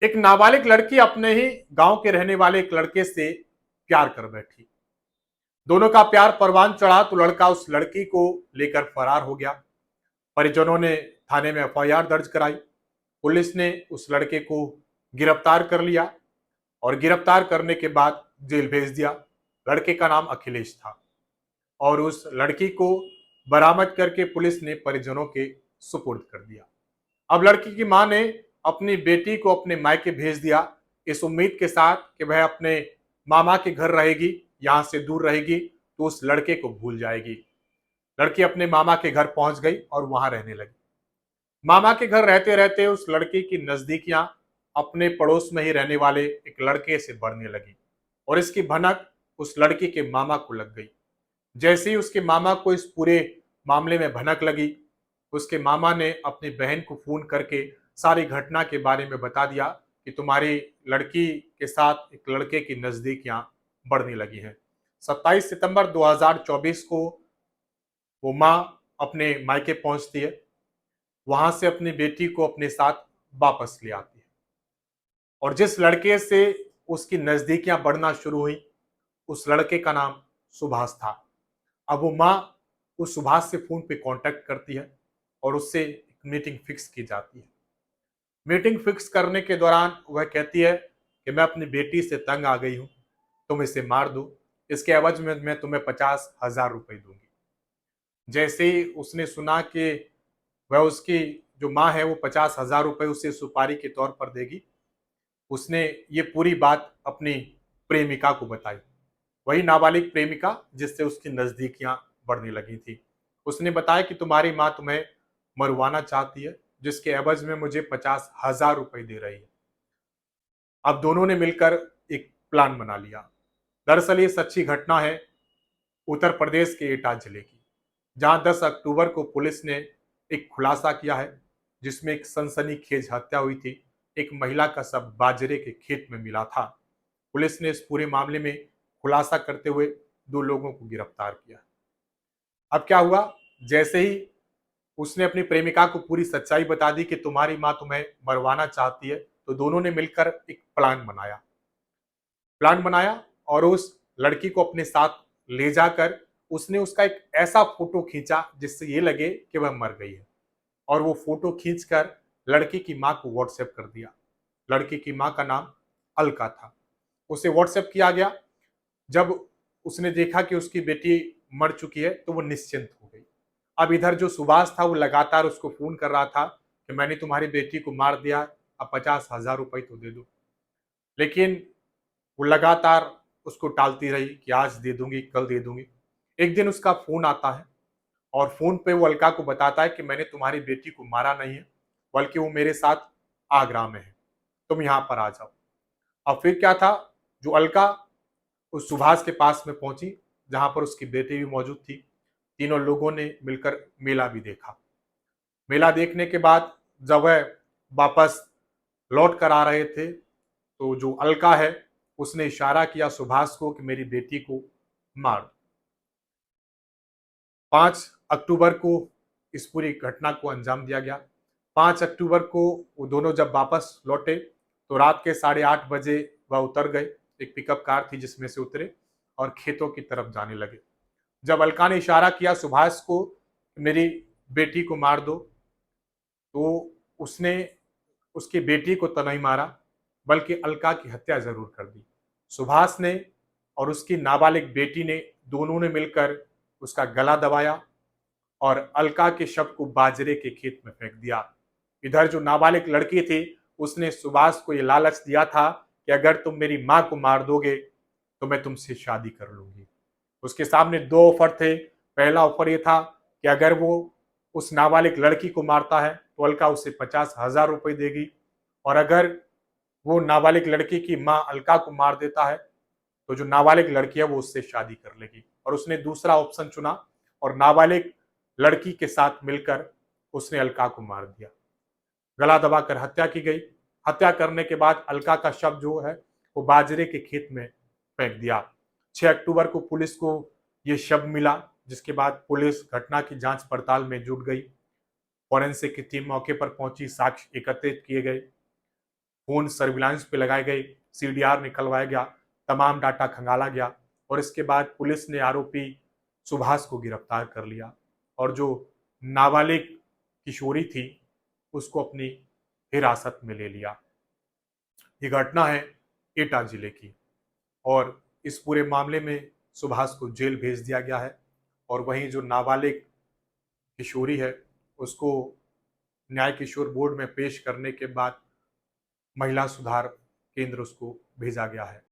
एक नाबालिग लड़की अपने ही गांव के रहने वाले एक लड़के से प्यार कर बैठी। दोनों का प्यार परवान चढ़ा तो लड़का उस लड़की को लेकर फरार हो गया। परिजनों ने थाने में एफआईआर दर्ज कराई। पुलिस ने उस लड़के को गिरफ्तार कर लिया और गिरफ्तार करने के बाद जेल भेज दिया। लड़के का नाम अखिलेश था और उस लड़की को बरामद करके पुलिस ने परिजनों के सुपुर्द कर दिया। अब लड़की की मां ने अपनी बेटी को अपने मायके भेज दिया, इस उम्मीद के साथ कि वह अपने मामा के घर रहेगी, यहां से दूर रहेगी तो उस लड़के को भूल जाएगी। लड़की अपने मामा के घर पहुंच गई और वहां रहने लगी। मामा के घर रहते रहते उस लड़की की नजदीकियां अपने पड़ोस में ही रहने वाले एक लड़के से बढ़ने लगी और इसकी भनक उस लड़की के मामा को लग गई। जैसे ही उसके मामा को इस पूरे मामले में भनक लगी, उसके मामा ने अपनी बहन को फोन करके सारी घटना के बारे में बता दिया कि तुम्हारी लड़की के साथ एक लड़के की नजदीकियां बढ़ने लगी हैं। 27 सितंबर 2024 को वो माँ अपने मायके पहुंचती है, वहां से अपनी बेटी को अपने साथ वापस ले आती है और जिस लड़के से उसकी नजदीकियां बढ़ना शुरू हुई, उस लड़के का नाम सुभाष था। अब वो माँ उस सुभाष से फोन पे कांटेक्ट करती है और उससे एक मीटिंग फिक्स की जाती है। मीटिंग फिक्स करने के दौरान वह कहती है कि मैं अपनी बेटी से तंग आ गई हूं, तुम इसे मार दो, इसके एवज में मैं तुम्हें 50,000 रुपए दूंगी। जैसे ही उसने सुना कि वह उसकी जो माँ है वो 50,000 रुपए उसे सुपारी के तौर पर देगी, उसने ये पूरी बात अपनी प्रेमिका को बताई, वही नाबालिग प्रेमिका जिससे उसकी नजदीकियां बढ़ने लगी थी। उसने बताया कि तुम्हारी माँ तुम्हें मरवाना चाहती है, जिसके एवज में मुझे 50,000 रुपए दे रही है। अब दोनों ने मिलकर एक प्लान बना लिया। दरअसल ये सच्ची घटना है उत्तर प्रदेश के एटा जिले की, जहां 10 अक्टूबर को पुलिस ने एक खुलासा किया है, जिसमें एक सनसनीखेज हत्या हुई थी। एक महिला का शव बाजरे के खेत में मिला था। पुलिस ने इस पूरे मामले में खुलासा करते हुए 2 लोगों को गिरफ्तार किया। अब क्या हुआ, जैसे ही उसने अपनी प्रेमिका को पूरी सच्चाई बता दी कि तुम्हारी माँ तुम्हें मरवाना चाहती है, तो दोनों ने मिलकर एक प्लान बनाया और उस लड़की को अपने साथ ले जाकर उसने उसका एक ऐसा फोटो खींचा जिससे ये लगे कि वह मर गई है और वो फोटो खींचकर लड़की की माँ को व्हाट्सएप कर दिया। लड़की की माँ का नाम अलका था। उसे व्हाट्सएप किया गया। जब उसने देखा कि उसकी बेटी मर चुकी है तो वो निश्चिंत हो गई। अब इधर जो सुभाष था वो लगातार उसको फोन कर रहा था कि मैंने तुम्हारी बेटी को मार दिया, अब 50,000 रुपए तो दे दो। लेकिन वो लगातार उसको टालती रही कि आज दे दूंगी, कल दे दूंगी। एक दिन उसका फोन आता है और फोन पे वो अलका को बताता है कि मैंने तुम्हारी बेटी को मारा नहीं है, बल्कि वो मेरे साथ आगरा में है, तुम यहाँ पर आ जाओ। अब फिर क्या था, जो अलका उस सुभाष के पास में पहुंची, जहां पर उसकी बेटी भी मौजूद थी। तीनों लोगों ने मिलकर मेला भी देखा। मेला देखने के बाद जब वह वापस लौट कर आ रहे थे, तो जो अलका है उसने इशारा किया सुभाष को कि मेरी बेटी को मार दो। 5 अक्टूबर को इस पूरी घटना को अंजाम दिया गया। 5 अक्टूबर को वो दोनों जब वापस लौटे तो रात के 8:30 बजे वह उतर गए। एक पिकअप कार थी जिसमें से उतरे और खेतों की तरफ जाने लगे। जब अलका ने इशारा किया सुभाष को मेरी बेटी को मार दो, तो उसने उसकी बेटी को तो नहीं मारा, बल्कि अलका की हत्या जरूर कर दी। सुभाष ने और उसकी नाबालिग बेटी ने दोनों ने मिलकर उसका गला दबाया और अलका के शव को बाजरे के खेत में फेंक दिया। इधर जो नाबालिग लड़की थी उसने सुभाष को यह लालच दिया था कि अगर तुम मेरी मां को मार दोगे तो मैं तुमसे शादी कर लूंगी। उसके सामने 2 ऑफर थे। पहला ऑफर यह था कि अगर वो उस नाबालिग लड़की को मारता है तो अलका उसे 50,000 रुपए देगी, और अगर वो नाबालिग लड़की की मां अलका को मार देता है तो जो नाबालिग लड़की है वो उससे शादी कर लेगी। और उसने दूसरा ऑप्शन चुना और नाबालिग लड़की के साथ मिलकर उसने अलका को मार दिया। गला दबाकर हत्या की गई। हत्या करने के बाद अलका का शव जो है वो बाजरे के खेत में फेंक दिया। 6 अक्टूबर को पुलिस को ये शव मिला, जिसके बाद पुलिस घटना की जांच पड़ताल में जुट गई। फॉरेंसिक की टीम मौके पर पहुंची, साक्ष्य एकत्रित किए गए। फोन सर्विलांस पे लगाए गए, सीडीआर निकलवाया गया, तमाम डाटा खंगाला गया और इसके बाद पुलिस ने आरोपी सुभाष को गिरफ्तार कर लिया और जो नाबालिग किशोरी थी उसको अपनी हिरासत में ले लिया। ये घटना है एटा जिले की और इस पूरे मामले में सुभाष को जेल भेज दिया गया है और वहीं जो नाबालिग किशोरी है उसको न्याय किशोर बोर्ड में पेश करने के बाद महिला सुधार केंद्र उसको भेजा गया है।